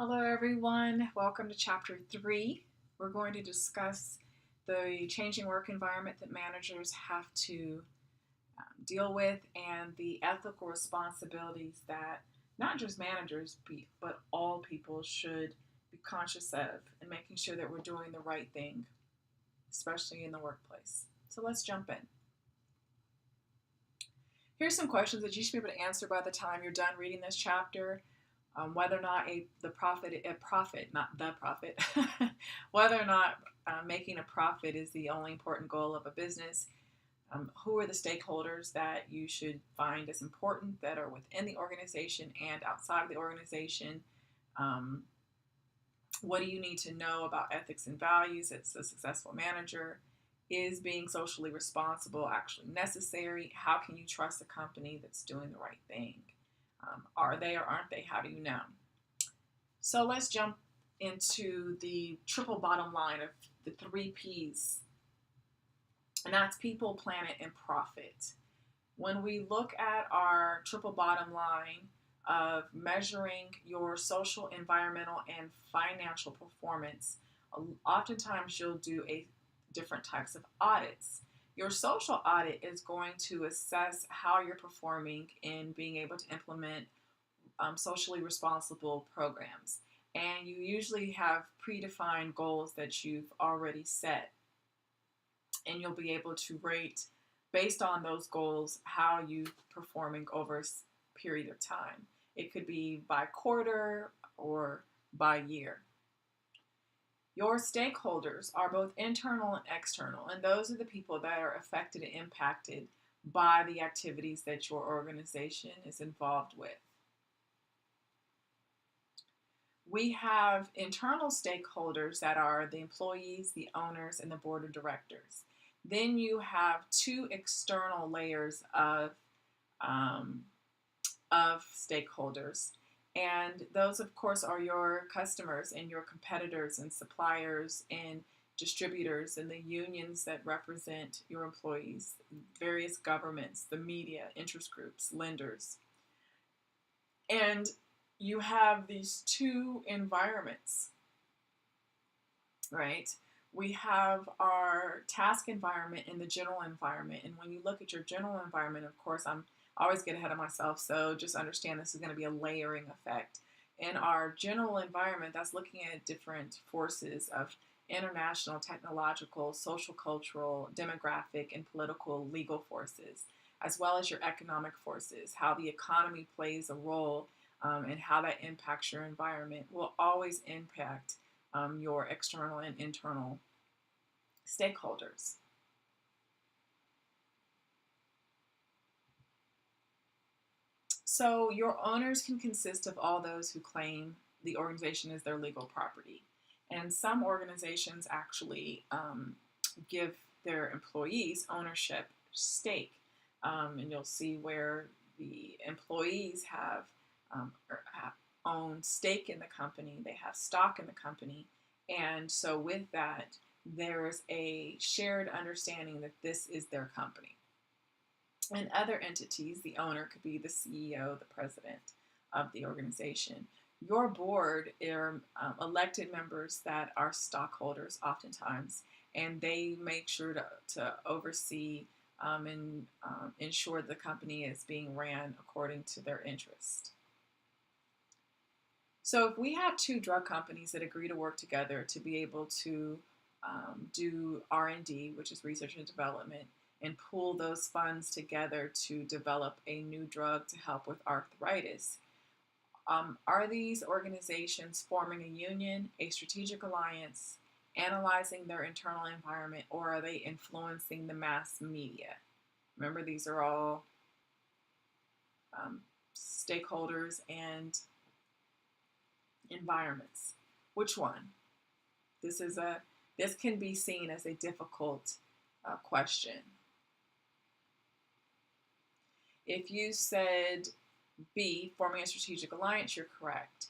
Hello, everyone. Welcome to Chapter 3. We're going to discuss the changing work environment that managers have to deal with and the ethical responsibilities that not just managers, but all people should be conscious of in making sure that we're doing the right thing, especially in the workplace. So let's jump in. Here's some questions that you should be able to answer by the time you're done reading this chapter. Whether or not not the profit, whether or not making a profit is the only important goal of a business. Who are the stakeholders that you should find as important that are within the organization and outside of the organization? Um, what do you need to know about ethics and values as a successful manager? Is being socially responsible actually necessary? How can you trust a company that's doing the right thing? Are they or aren't they? How do you know? So let's jump into the triple bottom line of the three P's, and that's people, planet, and profit. When we look at our triple bottom line of measuring your social, environmental, and financial performance, oftentimes you'll do different types of audits. Your social audit is going to assess how you're performing in being able to implement socially responsible programs. And you usually have predefined goals that you've already set. And you'll be able to rate based on those goals how you're performing over a period of time. It could be by quarter or by year. Your stakeholders are both internal and external, and those are the people that are affected and impacted by the activities that your organization is involved with. We have internal stakeholders that are the employees, the owners, and the board of directors. Then you have two external layers of stakeholders. And those, of course, are your customers and your competitors and suppliers and distributors and the unions that represent your employees, various governments, the media, interest groups, lenders. And you have these two environments, right? We have our task environment and the general environment. And when you look at your general environment, of course, I always get ahead of myself, so just understand this is going to be a layering effect. In our general environment, that's looking at different forces of international, technological, social, cultural, demographic, and political legal forces, as well as your economic forces, how the economy plays a role and how that impacts your environment will always impact your external and internal stakeholders. So your owners can consist of all those who claim the organization is their legal property. And some organizations actually give their employees ownership stake. And you'll see where the employees have own stake in the company, they have stock in the company. And so with that, there's a shared understanding that this is their company. And other entities, the owner could be the CEO, the president of the organization. Your board are elected members that are stockholders oftentimes, and they make sure to oversee and ensure the company is being ran according to their interest. So if we have two drug companies that agree to work together to be able to do R&D, which is research and development, and pool those funds together to develop a new drug to help with arthritis, are these organizations forming a union, a strategic alliance, analyzing their internal environment, or are they influencing the mass media? Remember, these are all stakeholders and environments. Which one? This can be seen as a difficult question. If you said B, forming a strategic alliance, you're correct.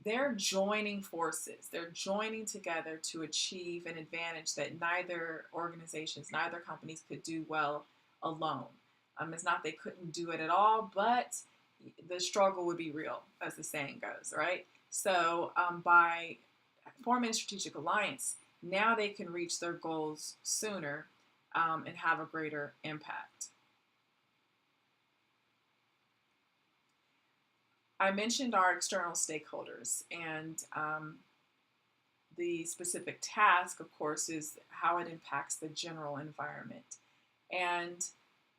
They're joining forces. They're joining together to achieve an advantage that neither organizations, neither companies could do well alone. It's not they couldn't do it at all, but the struggle would be real, as the saying goes, right? So by forming a strategic alliance, now they can reach their goals sooner and have a greater impact. I mentioned our external stakeholders, and the specific task, of course, is how it impacts the general environment. And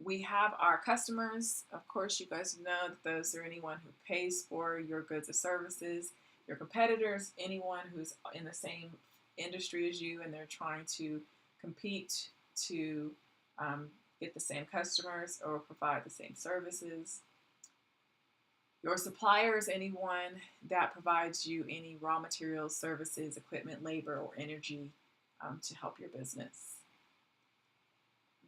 we have our customers. Of course, you guys know that those are anyone who pays for your goods or services. Your competitors, anyone who's in the same industry as you and they're trying to compete to get the same customers or provide the same services. Your supplier is anyone that provides you any raw materials, services, equipment, labor, or energy to help your business.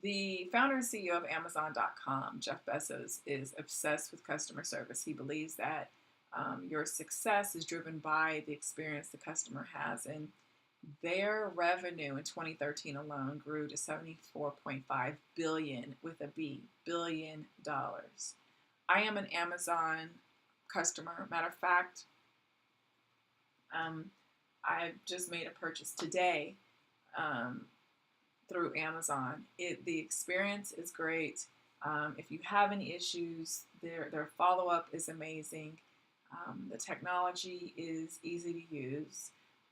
The founder and CEO of Amazon.com, Jeff Bezos, is obsessed with customer service. He believes that your success is driven by the experience the customer has. And their revenue in 2013 alone grew to $74.5 billion with a B, billion dollars. I am an Amazon customer. Matter of fact, I just made a purchase today through Amazon. The experience is great. If you have any issues, their follow-up is amazing. The technology is easy to use.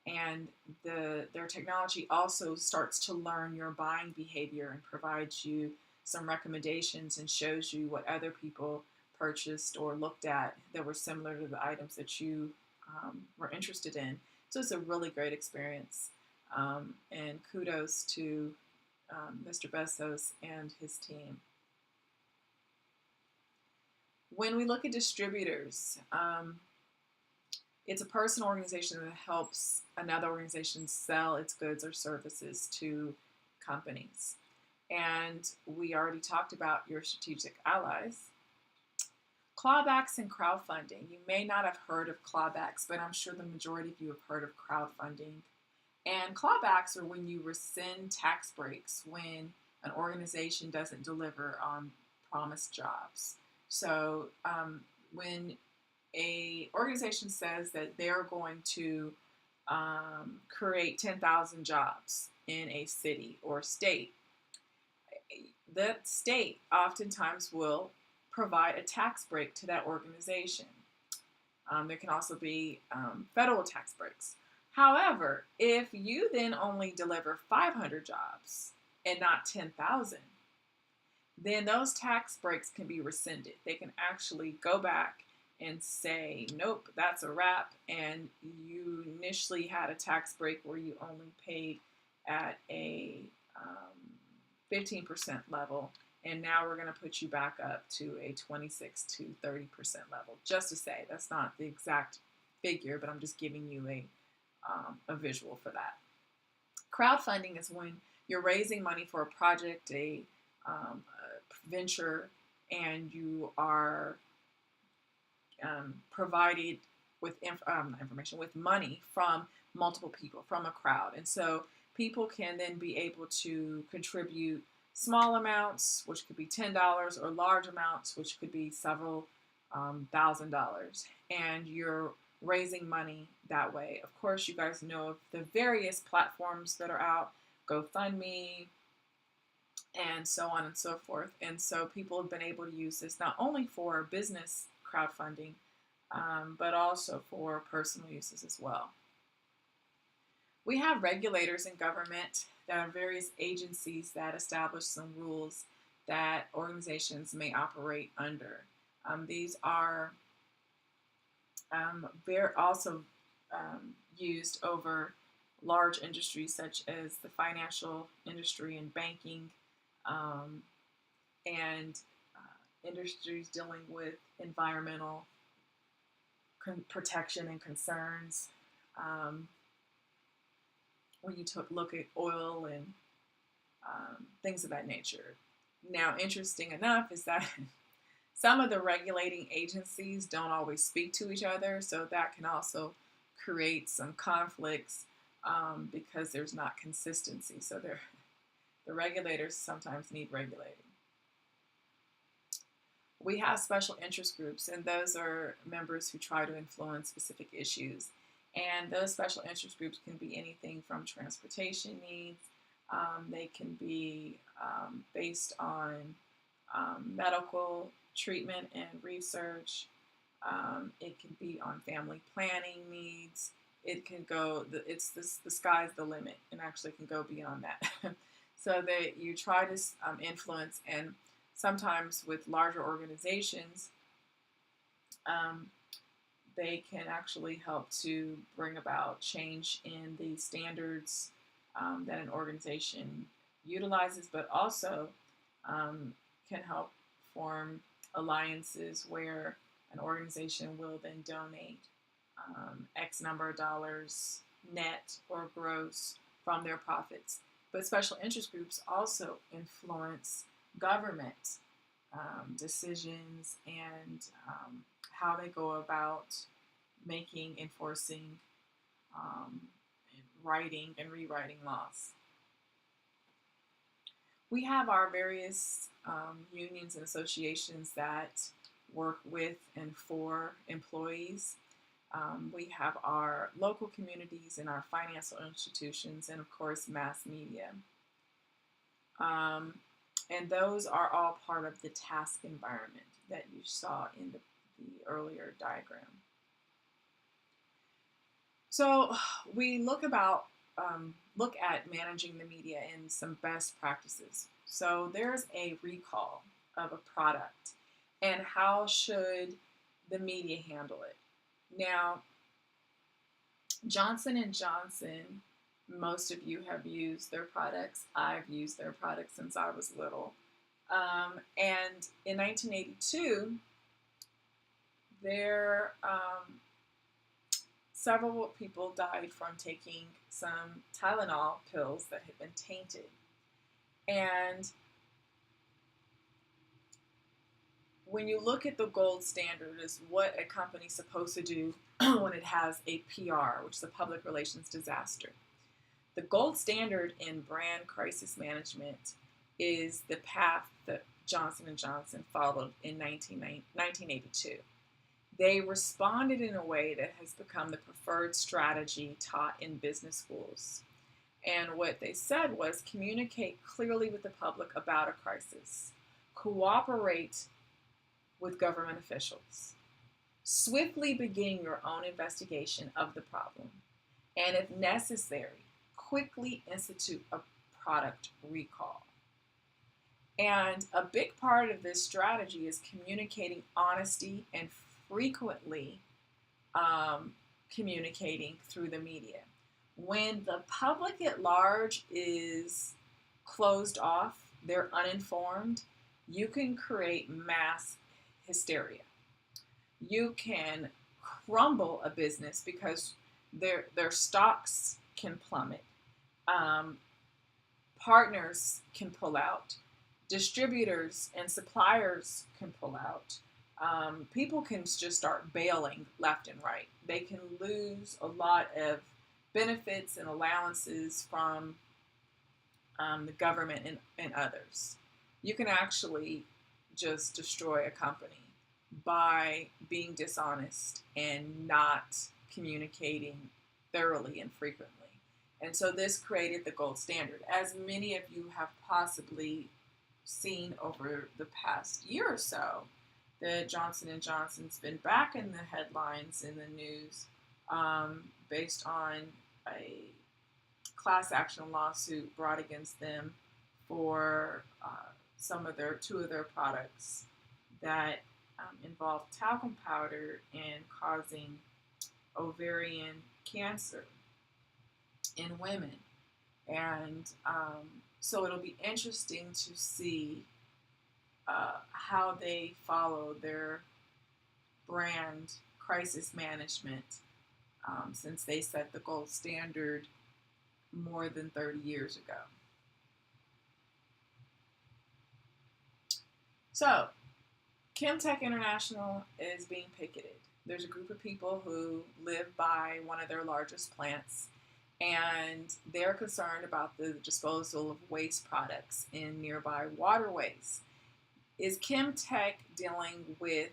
And their technology also starts to learn your buying behavior and provides you some recommendations and shows you what other people purchased or looked at that were similar to the items that you were interested in. So it's a really great experience. And kudos to Mr. Bezos and his team. When we look at distributors, it's a person or organization that helps another organization sell its goods or services to companies. And we already talked about your strategic allies. Clawbacks and crowdfunding. You may not have heard of clawbacks, but I'm sure the majority of you have heard of crowdfunding. And clawbacks are when you rescind tax breaks when an organization doesn't deliver on promised jobs. So when a organization says that they're going to create 10,000 jobs in a city or state, that state oftentimes will provide a tax break to that organization. There can also be federal tax breaks. However, if you then only deliver 500 jobs and not 10,000, then those tax breaks can be rescinded. They can actually go back and say, nope, that's a wrap, and you initially had a tax break where you only paid at a 15% level, and now we're going to put you back up to a 26 to 30% level. Just to say, that's not the exact figure, but I'm just giving you a visual for that. Crowdfunding is when you're raising money for a project, a venture, and you are provided with information, with money from multiple people, from a crowd. And so people can then be able to contribute small amounts, which could be $10, or large amounts, which could be several $1,000s. And you're raising money that way. Of course, you guys know of the various platforms that are out, GoFundMe, and so on and so forth. And so people have been able to use this not only for business crowdfunding, but also for personal uses as well. We have regulators in government. There are various agencies that establish some rules that organizations may operate under. These are also used over large industries such as the financial industry and banking, and industries dealing with environmental protection and concerns. When you look at oil and things of that nature. Now, interesting enough is that some of the regulating agencies don't always speak to each other, so that can also create some conflicts because there's not consistency. So the regulators sometimes need regulating. We have special interest groups, and those are members who try to influence specific issues. And those special interest groups can be anything from transportation needs. They can be based on medical treatment and research. It can be on family planning needs. It can go, the sky's the limit, and actually can go beyond that. So that you try to influence, and sometimes with larger organizations, they can actually help to bring about change in the standards that an organization utilizes, but also can help form alliances where an organization will then donate X number of dollars net or gross from their profits. But special interest groups also influence government decisions and how they go about making, enforcing, writing, and rewriting laws. We have our various unions and associations that work with and for employees. We have our local communities and our financial institutions, and of course mass media. And those are all part of the task environment that you saw in the earlier diagram. So we look at managing the media and some best practices. So there's a recall of a product, and how should the media handle it? Now, Johnson & Johnson, most of you have used their products. I've used their products since I was little. And in 1982, several people died from taking some Tylenol pills that had been tainted. And when you look at the gold standard is what a company's supposed to do when it has a PR, which is a public relations disaster. The gold standard in brand crisis management is the path that Johnson & Johnson followed in 1982. They responded in a way that has become the preferred strategy taught in business schools. And what they said was communicate clearly with the public about a crisis, cooperate with government officials, swiftly begin your own investigation of the problem, and if necessary, quickly institute a product recall. And a big part of this strategy is communicating honesty and frequently communicating through the media. When the public at large is closed off, they're uninformed, you can create mass hysteria. You can crumble a business because their stocks can plummet. Partners can pull out. Distributors and suppliers can pull out. People can just start bailing left and right. They can lose a lot of benefits and allowances from the government and others. You can actually just destroy a company by being dishonest and not communicating thoroughly and frequently. And so this created the gold standard. As many of you have possibly seen over the past year or so, that Johnson & Johnson's been back in the headlines in the news based on a class action lawsuit brought against them for two of their products that involve talcum powder and causing ovarian cancer in women. And so it'll be interesting to see how they follow their brand crisis management since they set the gold standard more than 30 years ago. So, Chemtech International is being picketed. There's a group of people who live by one of their largest plants, and they're concerned about the disposal of waste products in nearby waterways. Is Chem Tech dealing with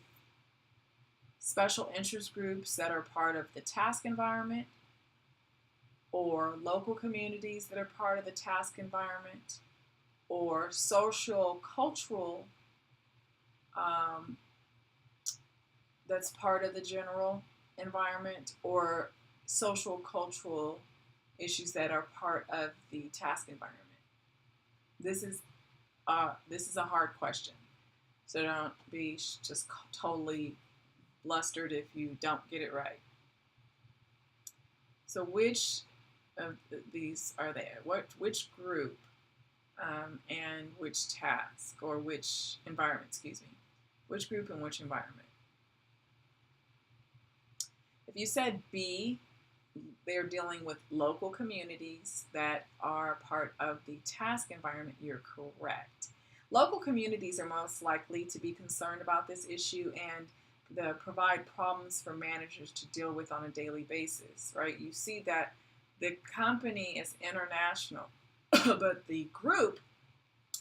special interest groups that are part of the task environment, or local communities that are part of the task environment, or social cultural that's part of the general environment, or social cultural issues that are part of the task environment? This is a hard question, so don't be just totally flustered if you don't get it right. So which of these are there? Which group and which task, or which environment, excuse me. Which group and which environment? If you said B, they're dealing with local communities that are part of the task environment, you're correct. Local communities are most likely to be concerned about this issue and provide problems for managers to deal with on a daily basis, right? You see that the company is international, but the group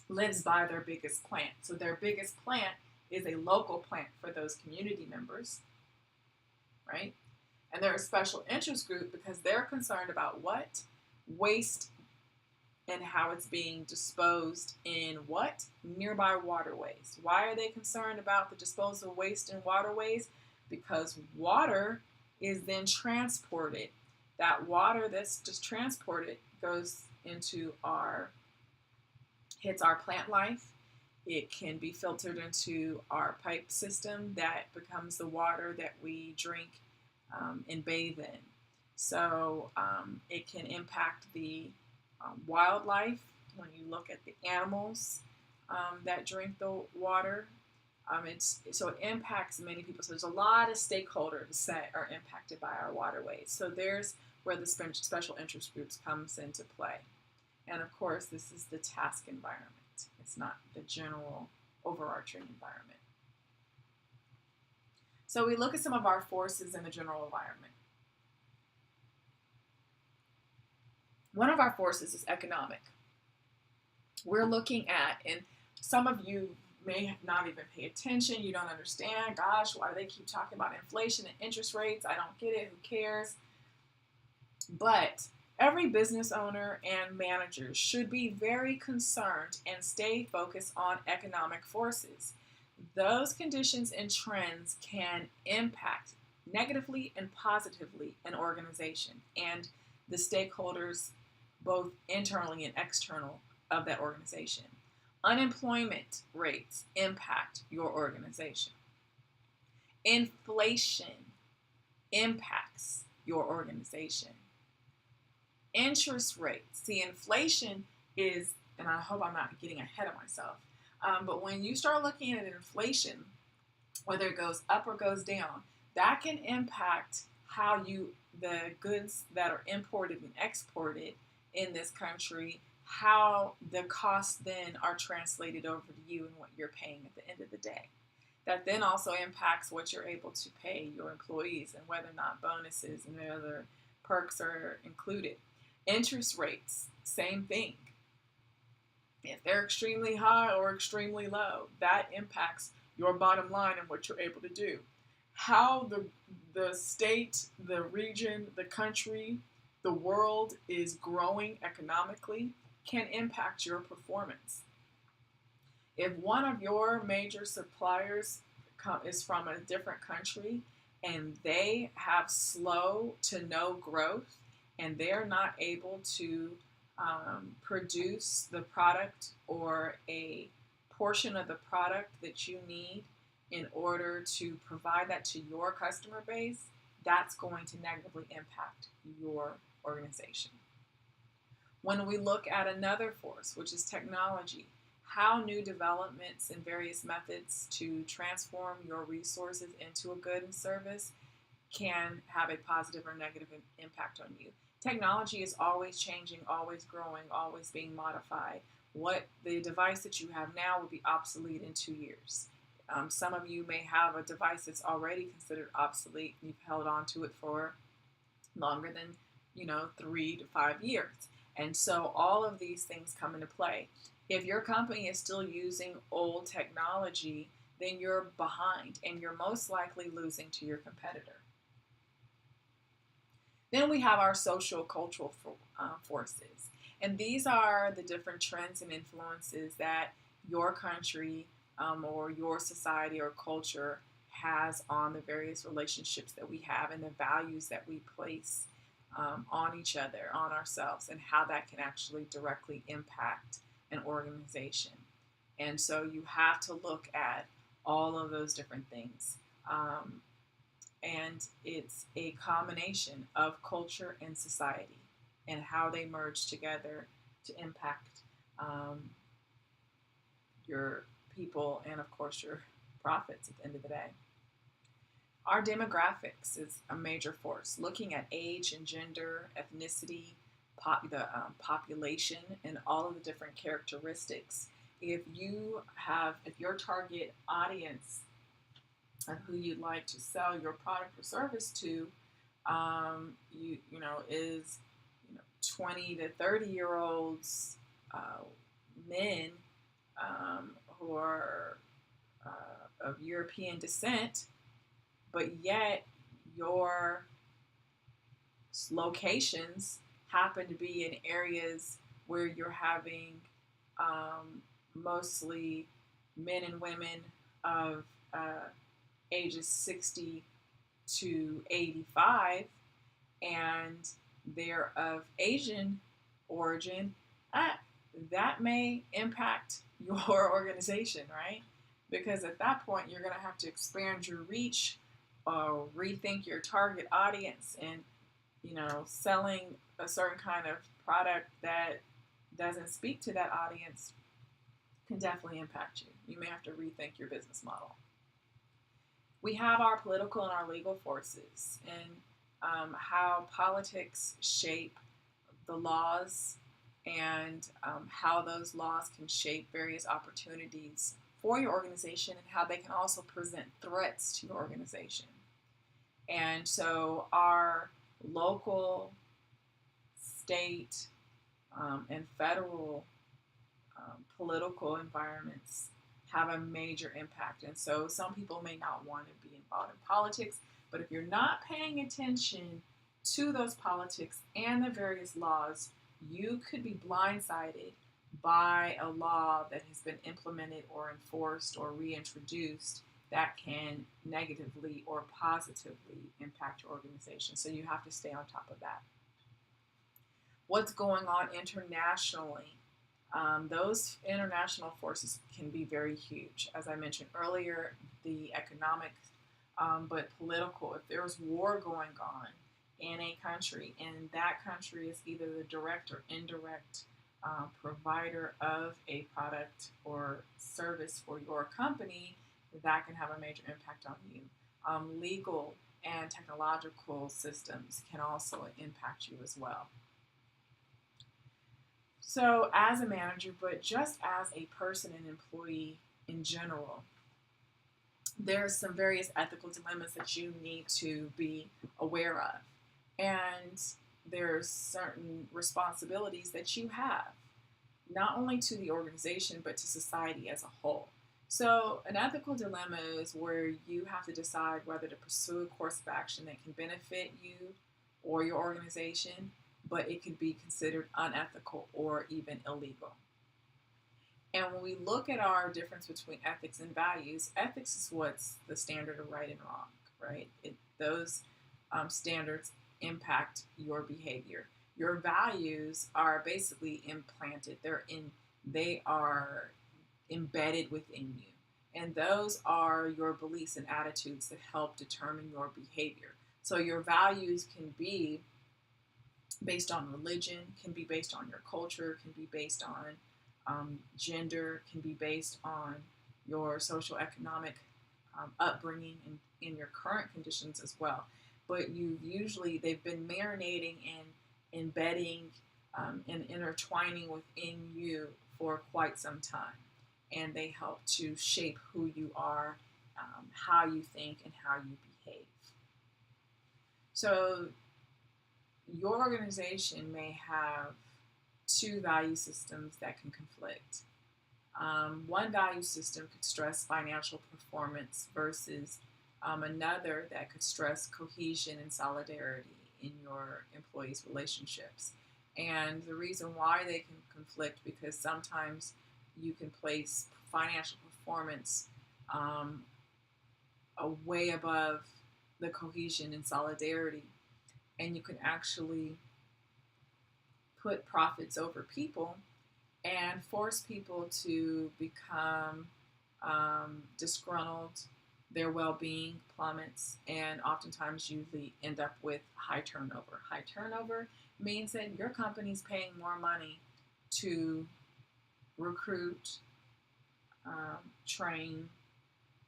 lives by their biggest plant. So their biggest plant is a local plant for those community members, right? And they're a special interest group because they're concerned about what? Waste and how it's being disposed in what? Nearby waterways. Why are they concerned about the disposal of waste in waterways? Because water is then transported. That water that's just transported goes into hits our plant life. It can be filtered into our pipe system that becomes the water that we drink and bathe in. So it can impact the wildlife when you look at the animals that drink the water. So it impacts many people. So there's a lot of stakeholders that are impacted by our waterways. So there's where the special interest groups comes into play. And of course, this is the task environment. It's not the general overarching environment. So we look at some of our forces in the general environment. One of our forces is economic. We're looking at, and some of you may not even pay attention, you don't understand, gosh, why do they keep talking about inflation and interest rates? I don't get it, who cares? But every business owner and manager should be very concerned and stay focused on economic forces. Those conditions and trends can impact negatively and positively an organization and the stakeholders, both internally and external, of that organization. Unemployment rates impact your organization. Inflation impacts your organization. Interest rates. See, inflation is, and I hope I'm not getting ahead of myself, but when you start looking at inflation, whether it goes up or goes down, that can impact how the goods that are imported and exported in this country, how the costs then are translated over to you and what you're paying at the end of the day. That then also impacts what you're able to pay your employees and whether or not bonuses and other perks are included. Interest rates, same thing. If they're extremely high or extremely low, that impacts your bottom line and what you're able to do. How the state, the region, the country, the world is growing economically can impact your performance. If one of your major suppliers is from a different country and they have slow to no growth and they're not able to produce the product or a portion of the product that you need in order to provide that to your customer base, that's going to negatively impact your organization. When we look at another force, which is technology, how new developments and various methods to transform your resources into a good and service can have a positive or negative impact on you. Technology is always changing, always growing, always being modified. What the device that you have now will be obsolete in 2 years. Some of you may have a device that's already considered obsolete. You've held on to it for longer than 3 to 5 years. And so all of these things come into play. If your company is still using old technology, then you're behind and you're most likely losing to your competitor. Then we have our social cultural forces. And these are the different trends and influences that your country or your society or culture has on the various relationships that we have and the values that we place on each other, on ourselves, and how that can actually directly impact an organization. And so you have to look at all of those different things. And it's a combination of culture and society and how they merge together to impact your people and, of course, your profits at the end of the day. Our demographics is a major force, looking at age and gender, ethnicity, the population, and all of the different characteristics. If your target audience of who you'd like to sell your product or service to, is 20 to 30-year-olds, men who are of European descent, but yet your locations happen to be in areas where you're having mostly men and women of ages 60 to 85, and they're of Asian origin, that may impact your organization, right? Because at that point, you're going to have to expand your reach, rethink your target audience, and selling a certain kind of product that doesn't speak to that audience can definitely impact you. You may have to rethink your business model. We have our political and our legal forces, and how politics shape the laws, and how those laws can shape various opportunities for your organization, and how they can also present threats to your organization. And so our local, state, and federal political environments have a major impact. And so some people may not want to be involved in politics, but if you're not paying attention to those politics and the various laws, you could be blindsided by a law that has been implemented or enforced or reintroduced that can negatively or positively impact your organization. So you have to stay on top of that. What's going on internationally? Those international forces can be very huge. As I mentioned earlier, the economic, but political. If there's war going on in a country, and that country is either the direct or indirect provider of a product or service for your company, that can have a major impact on you. Legal and technological systems can also impact you as well. So as a manager, but just as a person and employee in general, there's some various ethical dilemmas that you need to be aware of. And there's certain responsibilities that you have, not only to the organization, but to society as a whole. So an ethical dilemma is where you have to decide whether to pursue a course of action that can benefit you or your organization, but it could be considered unethical or even illegal. And when we look at our difference between ethics and values, ethics is what's the standard of right and wrong, right? Those standards impact your behavior. Your values are basically implanted. They are embedded within you. And those are your beliefs and attitudes that help determine your behavior. So your values can be based on religion, can be based on your culture, can be based on gender, can be based on your social economic upbringing and in your current conditions as well. But they've been marinating and embedding and intertwining within you for quite some time. And they help to shape who you are, how you think, and how you behave. So your organization may have two value systems that can conflict. One value system could stress financial performance versus another that could stress cohesion and solidarity in your employees' relationships. And the reason why they can conflict, because sometimes you can place financial performance way above the cohesion and solidarity, and you can actually put profits over people and force people to become disgruntled. Their well-being plummets, and oftentimes you end up with high turnover. High turnover means that your company's paying more money to recruit, train,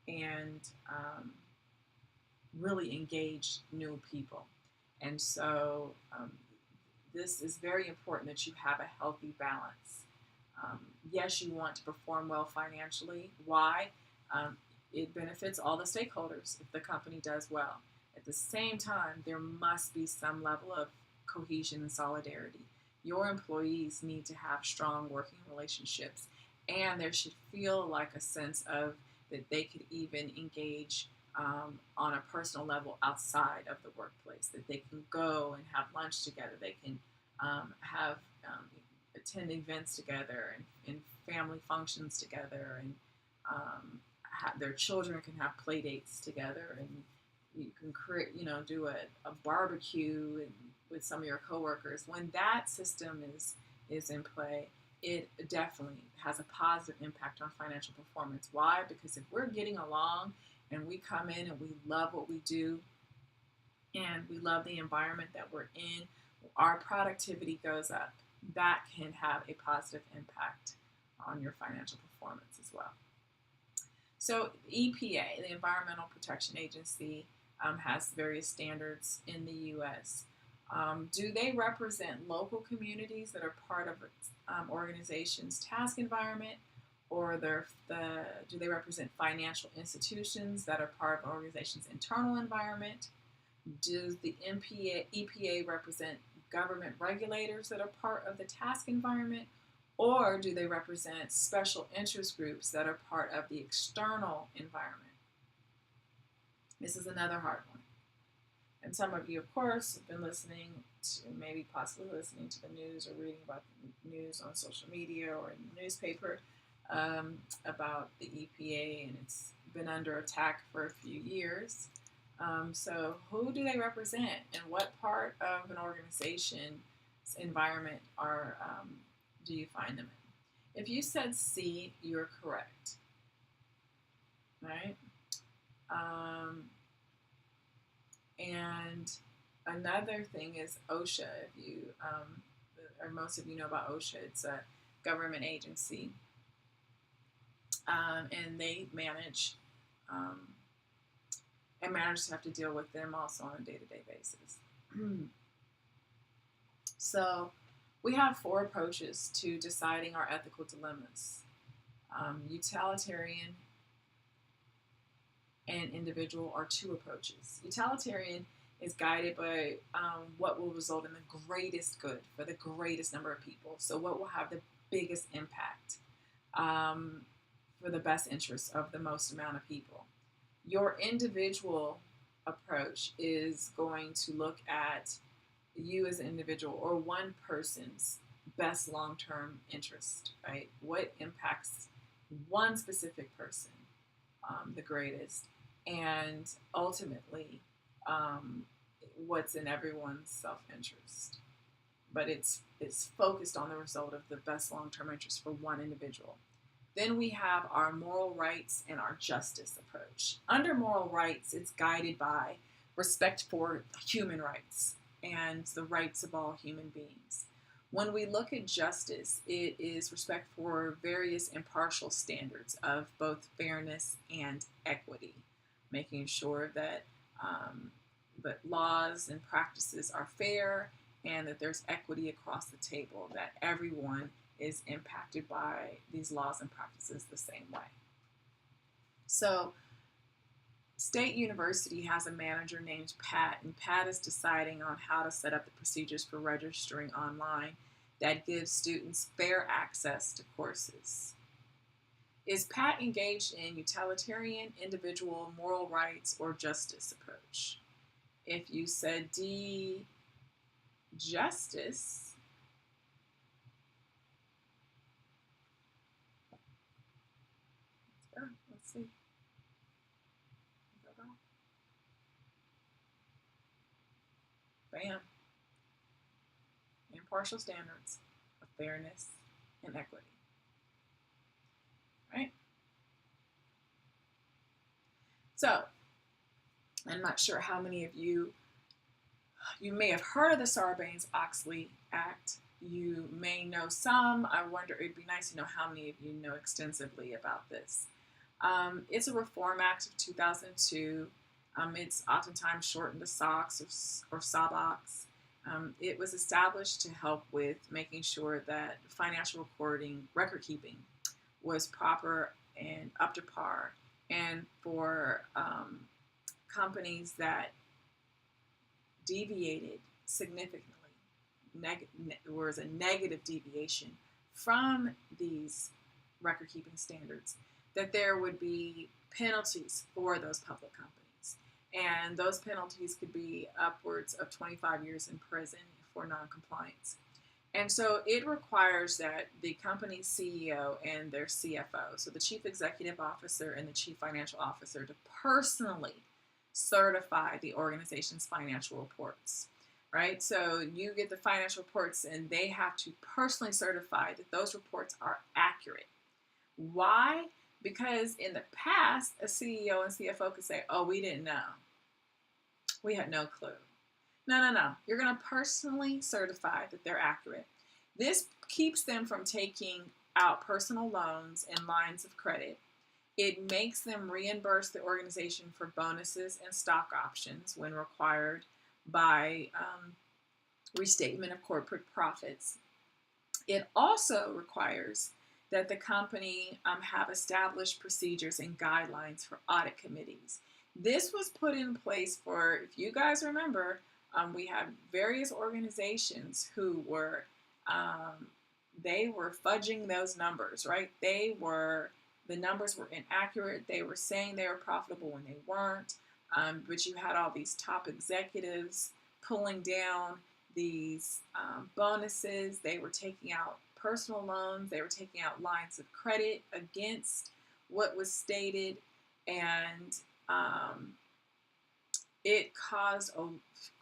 and really engage new people. And so this is very important that you have a healthy balance. Yes, you want to perform well financially. Why? It benefits all the stakeholders if the company does well. At the same time, there must be some level of cohesion and solidarity. Your employees need to have strong working relationships, and there should feel like a sense of that they could even engage on a personal level outside of the workplace, that they can go and have lunch together, they can attend events together and family functions together, and their children can have play dates together, and you can create, do a barbecue with some of your coworkers. When that system is in play, it definitely has a positive impact on financial performance. Why? Because if we're getting along and we come in and we love what we do and we love the environment that we're in, our productivity goes up. That can have a positive impact on your financial performance as well. So EPA, the Environmental Protection Agency, has various standards in the U.S. Do they represent local communities that are part of organization's task environment, or do they represent financial institutions that are part of an organization's internal environment? Does the EPA represent government regulators that are part of the task environment, or do they represent special interest groups that are part of the external environment? This is another hard one. And some of you, of course, have been listening to, maybe possibly listening to the news or reading about the news on social media or in the newspaper about the EPA, and it's been under attack for a few years. So who do they represent, and what part of an organization's environment do you find them in? If you said C, you're correct, right? And another thing is OSHA. If you, or most of you know about OSHA, it's a government agency, and they manage, and managers have to deal with them also on a day-to-day basis. So we have 4 approaches to deciding our ethical dilemmas: utilitarian and individual are 2 approaches. Utilitarian is guided by what will result in the greatest good for the greatest number of people. So what will have the biggest impact for the best interests of the most amount of people. Your individual approach is going to look at you as an individual or one person's best long-term interest, right? What impacts one specific person the greatest, and ultimately what's in everyone's self-interest. But it's focused on the result of the best long-term interest for one individual. Then we have our moral rights and our justice approach. Under moral rights, it's guided by respect for human rights and the rights of all human beings. When we look at justice, it is respect for various impartial standards of both fairness and equity, making sure that laws and practices are fair and that there's equity across the table, that everyone is impacted by these laws and practices the same way. So State University has a manager named Pat, and Pat is deciding on how to set up the procedures for registering online. that gives students fair access to courses. Is Pat engaged in utilitarian, individual, moral rights, or justice approach? If you said D, justice, let's see. Bam. Impartial standards of fairness and equity. Right? So, I'm not sure how many of you may have heard of the Sarbanes-Oxley Act. You may know some. I wonder, it'd be nice to know how many of you know extensively about this. It's a Reform Act of 2002. It's oftentimes shortened to SOX or SOBOX. It was established to help with making sure that financial record keeping was proper and up to par, and for companies that deviated significantly, was a negative deviation from these record keeping standards, that there would be penalties for those public companies. And those penalties could be upwards of 25 years in prison for noncompliance. And so it requires that the company's CEO and their CFO, so the chief executive officer and the chief financial officer, to personally certify the organization's financial reports, right? So you get the financial reports and they have to personally certify that those reports are accurate. Why? Because in the past, a CEO and CFO could say, oh, we didn't know. We had no clue. No. You're going to personally certify that they're accurate. This keeps them from taking out personal loans and lines of credit. It makes them reimburse the organization for bonuses and stock options when required by restatement of corporate profits. It also requires that the company have established procedures and guidelines for audit committees. This was put in place for, if you guys remember, we had various organizations who were, they were fudging those numbers, right? The numbers were inaccurate. They were saying they were profitable when they weren't. But you had all these top executives pulling down these bonuses. They were taking out personal loans. They were taking out lines of credit against what was stated. And it caused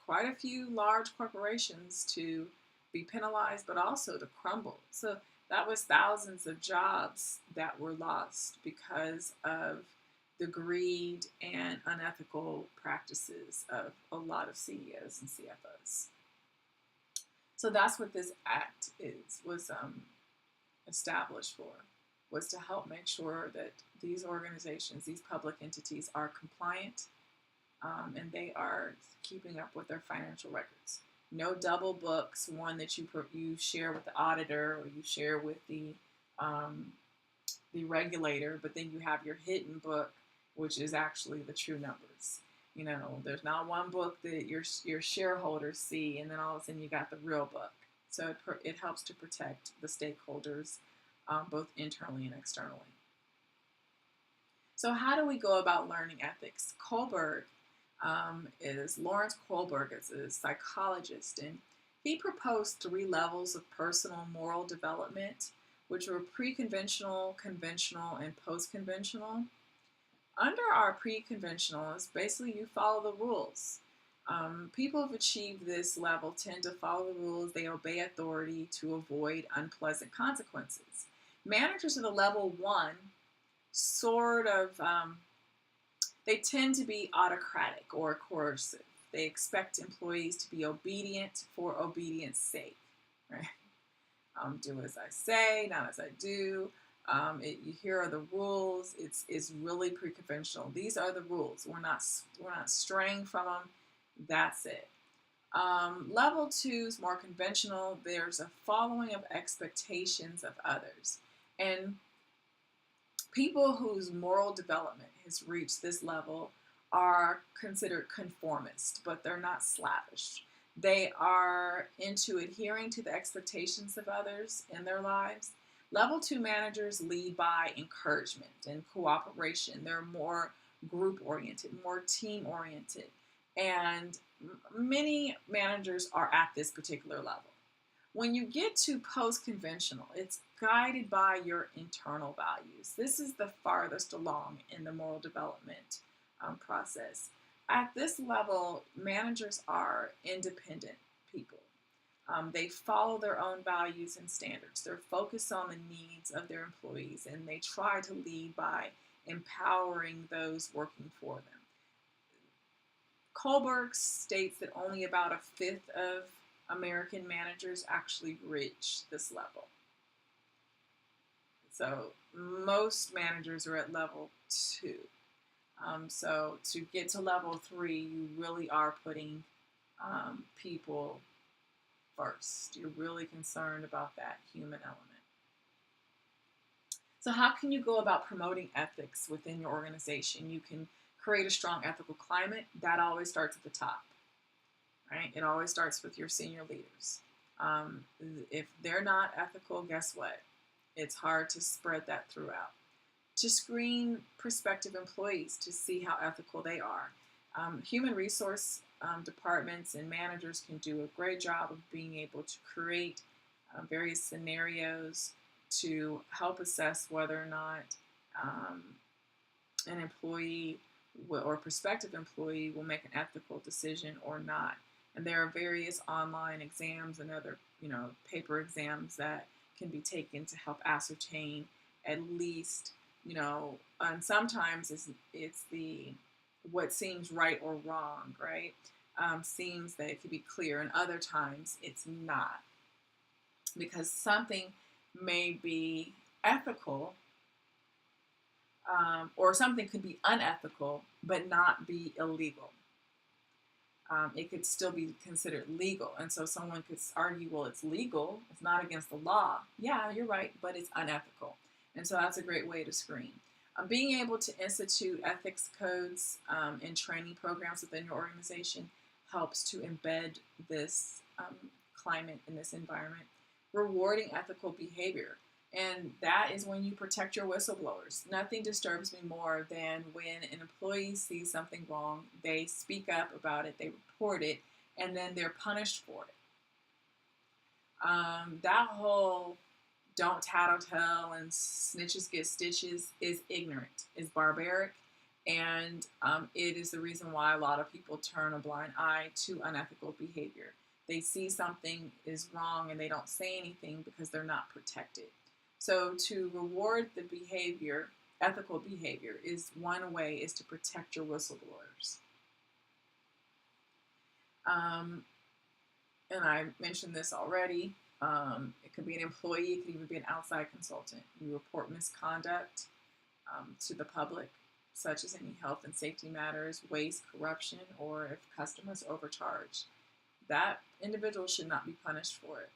quite a few large corporations to be penalized, but also to crumble. So that was thousands of jobs that were lost because of the greed and unethical practices of a lot of CEOs and CFOs. So that's what this act was established for, was to help make sure that these organizations, these public entities, are compliant and they are keeping up with their financial records. No double books, one that you share with the auditor or you share with the regulator, but then you have your hidden book, which is actually the true numbers. You know, there's not one book that your shareholders see, and then all of a sudden you got the real book. So it helps to protect the stakeholders, both internally and externally. So how do we go about learning ethics? Lawrence Kohlberg is a psychologist, and he proposed 3 levels of personal moral development, which were pre-conventional, conventional, and post-conventional. Under our pre-conventionals, basically you follow the rules. People who have achieved this level tend to follow the rules. They obey authority to avoid unpleasant consequences. Managers at the level 1 they tend to be autocratic or coercive. They expect employees to be obedient for obedience sake. Right? Do as I say, not as I do. Here are the rules. It's really pre-conventional. These are the rules. We're not straying from them. That's it. Level 2 is more conventional. There's a following of expectations of others. And people whose moral development has reached this level are considered conformist, but they're not slavish. They are into adhering to the expectations of others in their lives. Level 2 managers lead by encouragement and cooperation. They're more group oriented, more team oriented. And many managers are at this particular level. When you get to post-conventional, it's guided by your internal values. This is the farthest along in the moral development process. At this level, managers are independent people. They follow their own values and standards. They're focused on the needs of their employees, and they try to lead by empowering those working for them. Kohlberg states that only about a fifth of American managers actually reach this level. So most managers are at level 2. So to get to level 3, you really are putting people first. You're really concerned about that human element. So how can you go about promoting ethics within your organization? You can create a strong ethical climate. That always starts at the top, right? It always starts with your senior leaders. If they're not ethical, guess what? It's hard to spread that throughout. To screen prospective employees to see how ethical they are. Human resource departments and managers can do a great job of being able to create various scenarios to help assess whether or not an employee or prospective employee will make an ethical decision or not. And there are various online exams and other, paper exams that can be taken to help ascertain at least, and sometimes it's the what seems right or wrong, right? Seems that it could be clear, and other times it's not, because something may be ethical, or something could be unethical but not be illegal. It could still be considered legal, and so someone could argue, well, it's legal, it's not against the law. Yeah, you're right, but it's unethical. And so that's a great way to screen. Being able to institute ethics codes and training programs within your organization helps to embed this climate in this environment. Rewarding ethical behavior. And that is when you protect your whistleblowers. Nothing disturbs me more than when an employee sees something wrong, they speak up about it, they report it, and then they're punished for it. That whole don't tattletale and snitches get stitches is ignorant, is barbaric, and it is the reason why a lot of people turn a blind eye to unethical behavior. They see something is wrong and they don't say anything because they're not protected. So to reward the behavior, ethical behavior, is one way is to protect your whistleblowers. And I mentioned this already. It could be an employee, it could even be an outside consultant. You report misconduct to the public, such as any health and safety matters, waste, corruption, or if customers overcharge. That individual should not be punished for it.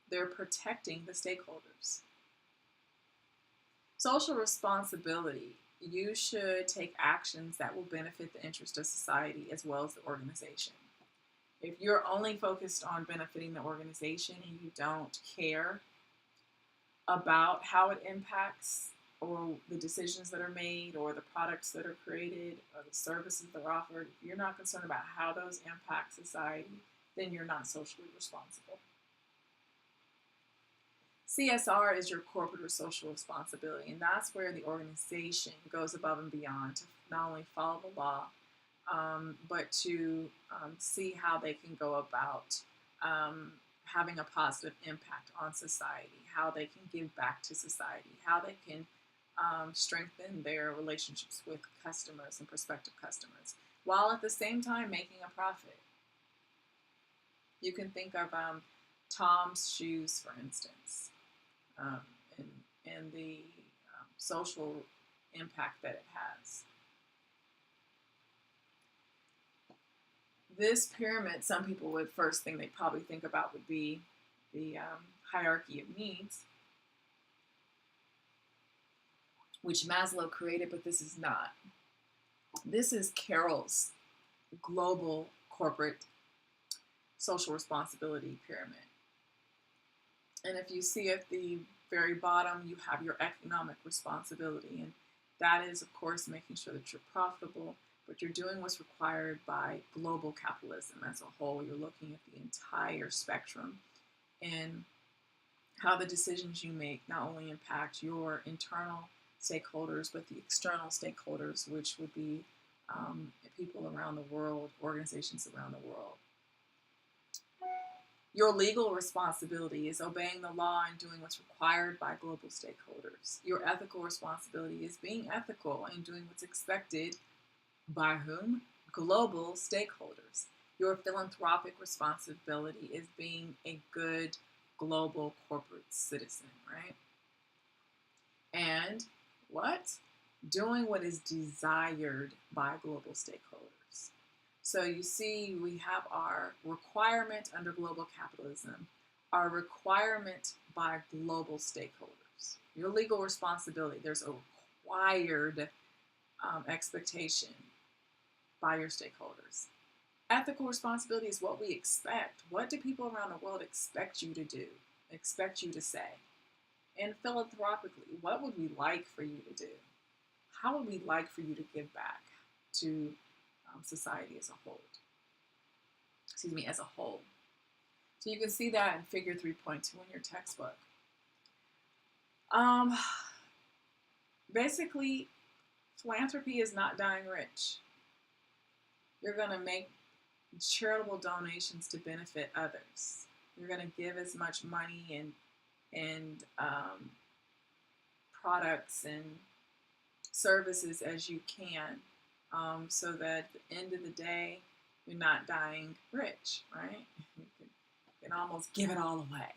They're protecting the stakeholders. Social responsibility. You should take actions that will benefit the interest of society as well as the organization. If you're only focused on benefiting the organization and you don't care about how it impacts or the decisions that are made or the products that are created or the services that are offered, if you're not concerned about how those impact society, then you're not socially responsible. CSR is your corporate or social responsibility, and that's where the organization goes above and beyond to not only follow the law, but to see how they can go about having a positive impact on society, how they can give back to society, how they can strengthen their relationships with customers and prospective customers, while at the same time making a profit. You can think of Tom's Shoes, for instance, and the social impact that it has. This pyramid, some people would first thing they probably think about would be the hierarchy of needs, which Maslow created, but this is not. This is Carroll's global corporate social responsibility pyramid. And if you see at the very bottom, you have your economic responsibility. And that is, of course, making sure that you're profitable, but you're doing what's required by global capitalism as a whole. You're looking at the entire spectrum and how the decisions you make not only impact your internal stakeholders, but the external stakeholders, which would be people around the world, organizations around the world. Your legal responsibility is obeying the law and doing what's required by global stakeholders. Your ethical responsibility is being ethical and doing what's expected by whom? Global stakeholders. Your philanthropic responsibility is being a good global corporate citizen, right? And what? Doing what is desired by global stakeholders. So you see, we have our requirement under global capitalism, our requirement by global stakeholders. Your legal responsibility, there's a required expectation by your stakeholders. Ethical responsibility is what we expect. What do people around the world expect you to do, expect you to say? And philanthropically, what would we like for you to do? How would we like for you to give back to society as a whole? As a whole. So you can see that in Figure 3.2 in your textbook. Basically, philanthropy is not dying rich. You're going to make charitable donations to benefit others. You're going to give as much money and products and services as you can, so that at the end of the day, you're not dying rich, right? You can almost give it all away.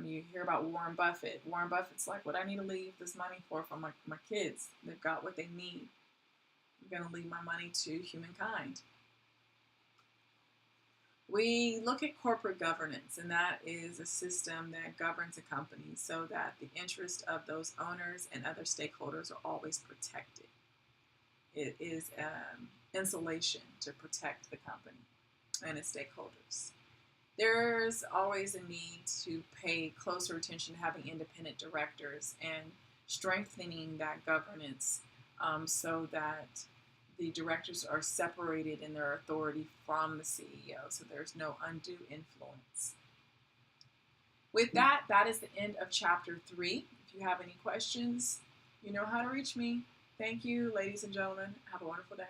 You hear about Warren Buffett. Warren Buffett's like, what I need to leave this money for my kids. They've got what they need. I'm going to leave my money to humankind. We look at corporate governance, and that is a system that governs a company so that the interest of those owners and other stakeholders are always protected. It is insulation to protect the company and its stakeholders. There's always a need to pay closer attention to having independent directors and strengthening that governance so that the directors are separated in their authority from the CEO, so there's no undue influence. With that, that is the end of Chapter 3. If you have any questions, you know how to reach me. Thank you, ladies and gentlemen. Have a wonderful day.